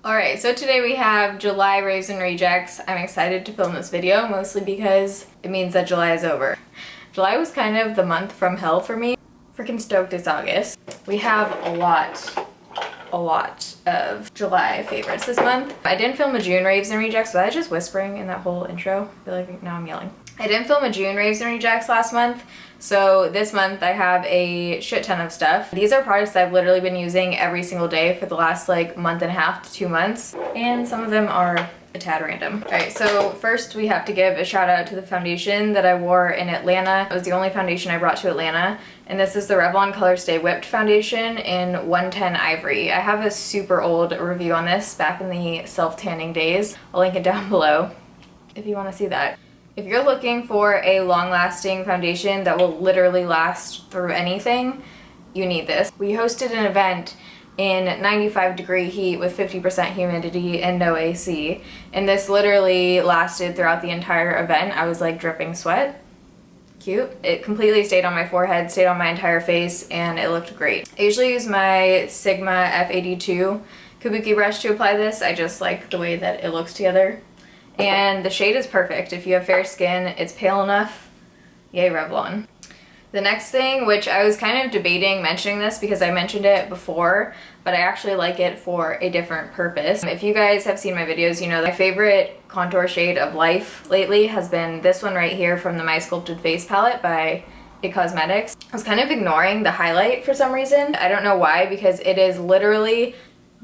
Alright, so today we have July Raves and Rejects. I'm excited to film this video, mostly because it means that July is over. July was kind of the month from hell for me. Freaking stoked it's August. We have a lot of July favorites this month. I didn't film a June Raves and Rejects, was I just whispering in that whole intro? I feel like now I'm yelling. I didn't film a June Raves and Rejects last month, so this month I have a shit ton of stuff. These are products that I've literally been using every single day for the last like month and a half to 2 months, and some of them are a tad random. Alright, so first we have to give a shout out to the foundation that I wore in Atlanta. It was the only foundation I brought to Atlanta, and this is the Revlon Color Stay Whipped Foundation in 110 Ivory. I have a super old review on this back in the self-tanning days. I'll link it down below if you want to see that. If you're looking for a long-lasting foundation that will literally last through anything, you need this. We hosted an event in 95-degree heat with 50% humidity and no AC, and this literally lasted throughout the entire event. I was like dripping sweat. Cute. It completely stayed on my forehead, stayed on my entire face, and it looked great. I usually use my Sigma F82 kabuki brush to apply this. I just like the way that it looks together. And the shade is perfect. If you have fair skin, it's pale enough. Yay, Revlon. The next thing, which I was kind of debating mentioning this because I mentioned it before, but I actually like it for a different purpose. If you guys have seen my videos, you know that my favorite contour shade of life lately has been this one right here from the My Sculpted Face palette by Cosmetics. I was kind of ignoring the highlight for some reason. I don't know why, because it is literally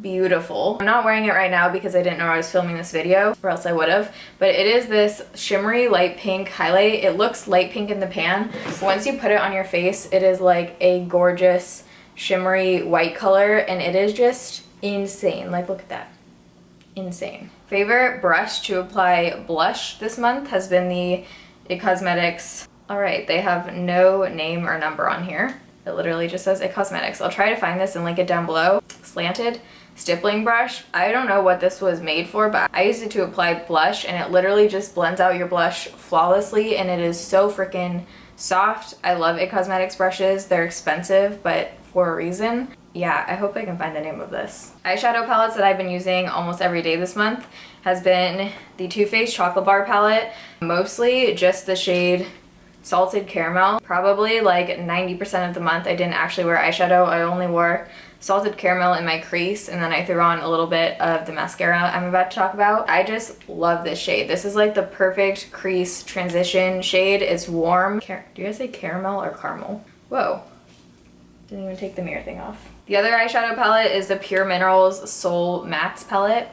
beautiful. I'm not wearing it right now because I didn't know I was filming this video, or else I would have, but it is this shimmery light pink highlight. It looks light pink in the pan. Once you put it on your face, it is like a gorgeous shimmery white color, and it is just insane. Like, look at that. Insane. Favorite brush to apply blush this month has been the Cosmetics. Alright, they have no name or number on here. It literally just says Cosmetics. I'll try to find this and link it down below. Slanted stippling brush. I don't know what this was made for, but I used it to apply blush, and it literally just blends out your blush flawlessly, and it is so freaking soft. I love Cosmetics brushes. They're expensive, but for a reason. Yeah, I hope I can find the name of this. Eyeshadow palettes that I've been using almost every day this month has been the Too Faced Chocolate Bar palette. Mostly just the shade Salted Caramel. Probably like 90% of the month I didn't actually wear eyeshadow. I only wore Salted Caramel in my crease, and then I threw on a little bit of the mascara I'm about to talk about. I just love this shade. This is like the perfect crease transition shade. It's warm. Do you guys say caramel or caramel? Whoa. Didn't even take the mirror thing off. The other eyeshadow palette is the Pure Minerals Soul Mattes palette.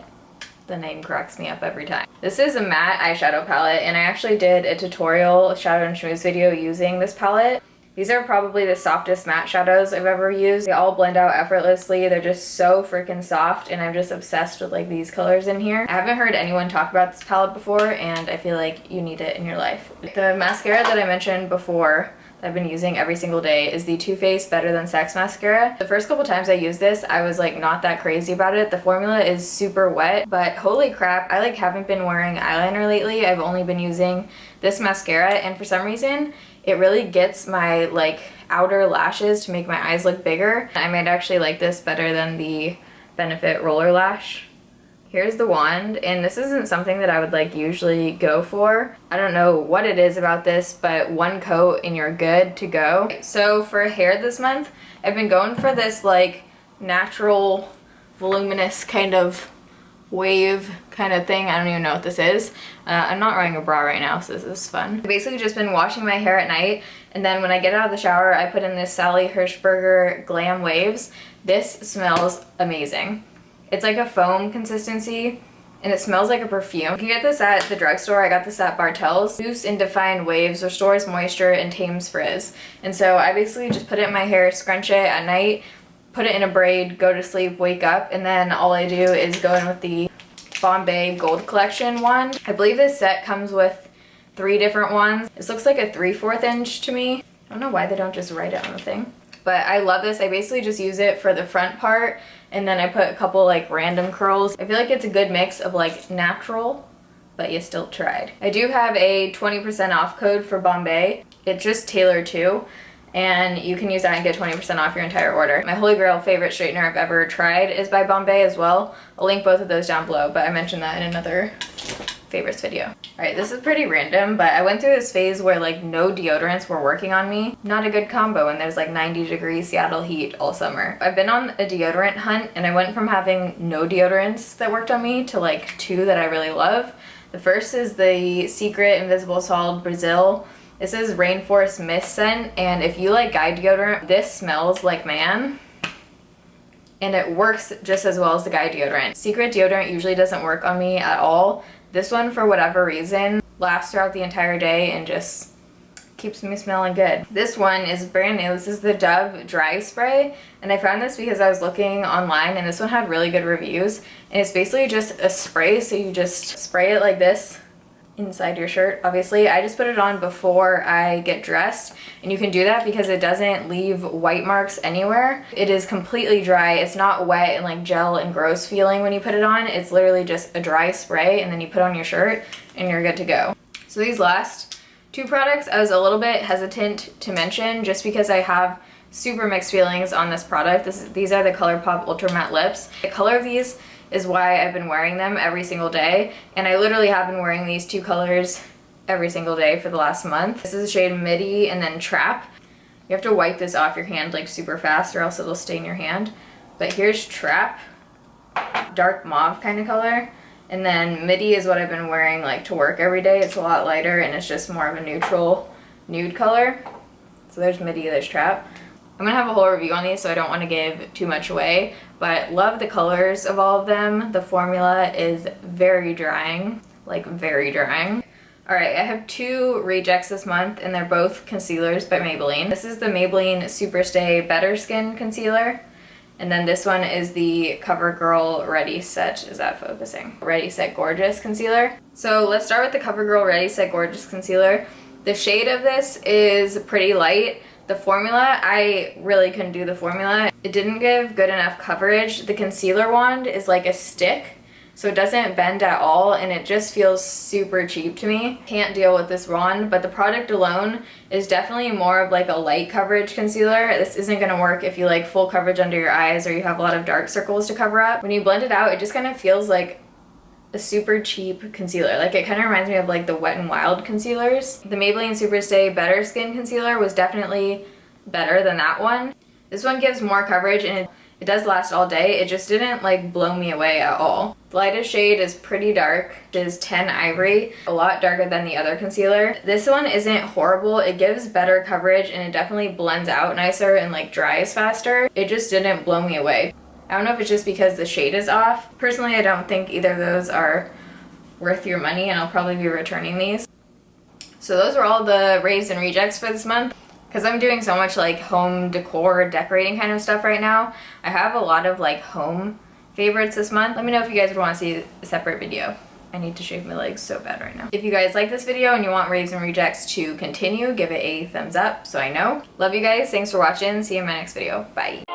The name cracks me up every time. This is a matte eyeshadow palette, and I actually did a tutorial shadow and schmooze video using this palette. These are probably the softest matte shadows I've ever used. They all blend out effortlessly. They're just so freaking soft, and I'm just obsessed with like these colors in here. I haven't heard anyone talk about this palette before, and I feel like you need it in your life. The mascara that I mentioned before that I've been using every single day is the Too Faced Better Than Sex mascara. The first couple times I used this, I was like not that crazy about it. The formula is super wet, but holy crap, I like haven't been wearing eyeliner lately. I've only been using this mascara, and for some reason it really gets my like outer lashes to make my eyes look bigger. I might actually like this better than the Benefit Roller Lash. Here's the wand, and this isn't something that I would like usually go for. I don't know what it is about this, but one coat and you're good to go. So for hair this month, I've been going for this like natural, voluminous kind of wave kind of thing. I don't even know what this is. I'm not wearing a bra right now, so this is fun. I've basically just been washing my hair at night, and then when I get out of the shower, I put in this Sally Hirschberger Glam Waves. This smells amazing. It's like a foam consistency, and it smells like a perfume. You can get this at the drugstore. I got this at Bartell's. Loose and defined waves, restores moisture and tames frizz. And so I basically just put it in my hair, scrunch it at night, put it in a braid, go to sleep, wake up, and then all I do is go in with the Bombay Gold Collection wand. I believe this set comes with 3 different ones. This looks like a 3/4 inch to me. I don't know why they don't just write it on the thing. But I love this. I basically just use it for the front part, and then I put a couple like random curls. I feel like it's a good mix of like natural, but you still tried. I do have a 20% off code for Bombay. It's just tailored too, and you can use that and get 20% off your entire order. My holy grail favorite straightener I've ever tried is by Bombay as well. I'll link both of those down below, but I mentioned that in another favorites video. Alright, this is pretty random, but I went through this phase where like no deodorants were working on me. Not a good combo when there's like 90-degree Seattle heat all summer. I've been on a deodorant hunt, and I went from having no deodorants that worked on me to like 2 that I really love. The first is the Secret Invisible Solid Brazil. This is Rainforest Mist scent, and if you like guy deodorant, this smells like man. And it works just as well as the guy deodorant. Secret deodorant usually doesn't work on me at all. This one, for whatever reason, lasts throughout the entire day and just keeps me smelling good. This one is brand new. This is the Dove Dry Spray, and I found this because I was looking online and this one had really good reviews. And it's basically just a spray, so you just spray it like this inside your shirt. Obviously, I just put it on before I get dressed, and you can do that because it doesn't leave white marks anywhere. It is completely dry. It's not wet and like gel and gross feeling when you put it on. It's literally just a dry spray, and then you put on your shirt and you're good to go. So these last 2 products I was a little bit hesitant to mention just because I have super mixed feelings on this product. These are the ColourPop Ultra Matte Lips. The color of these is why I've been wearing them every single day, and I literally have been wearing these 2 colors every single day for the last month. This is the shade Midi and then Trap. You have to wipe this off your hand like super fast or else it'll stain your hand. But here's Trap, dark mauve kind of color, and then Midi is what I've been wearing like to work every day. It's a lot lighter and it's just more of a neutral nude color. So there's Midi, there's Trap. I'm gonna have a whole review on these, so I don't want to give too much away, but love the colors of all of them. The formula is very drying, like very drying. Alright, I have 2 rejects this month, and they're both concealers by Maybelline. This is the Maybelline Superstay Better Skin Concealer, and then this one is the CoverGirl Ready Set, is that focusing? Ready Set Gorgeous Concealer. So let's start with the CoverGirl Ready Set Gorgeous Concealer. The shade of this is pretty light. The formula, I really couldn't do the formula. It didn't give good enough coverage. The concealer wand is like a stick, so it doesn't bend at all, and it just feels super cheap to me. Can't deal with this wand, but the product alone is definitely more of like a light coverage concealer. This isn't gonna work if you like full coverage under your eyes or you have a lot of dark circles to cover up. When you blend it out, it just kind of feels like a super cheap concealer. Like, it kind of reminds me of like the Wet n Wild concealers. The Maybelline Superstay Better Skin Concealer was definitely better than that one. This one gives more coverage, and it does last all day. It just didn't like blow me away at all. The lightest shade is pretty dark. It is 10 Ivory, a lot darker than the other concealer. This one isn't horrible. It gives better coverage and it definitely blends out nicer and like dries faster. It just didn't blow me away. I don't know if it's just because the shade is off. Personally, I don't think either of those are worth your money, and I'll probably be returning these. So those were all the Raves and Rejects for this month. Because I'm doing so much like home decor, decorating kind of stuff right now, I have a lot of like home favorites this month. Let me know if you guys would want to see a separate video. I need to shave my legs so bad right now. If you guys like this video and you want Raves and Rejects to continue, give it a thumbs up so I know. Love you guys. Thanks for watching. See you in my next video. Bye.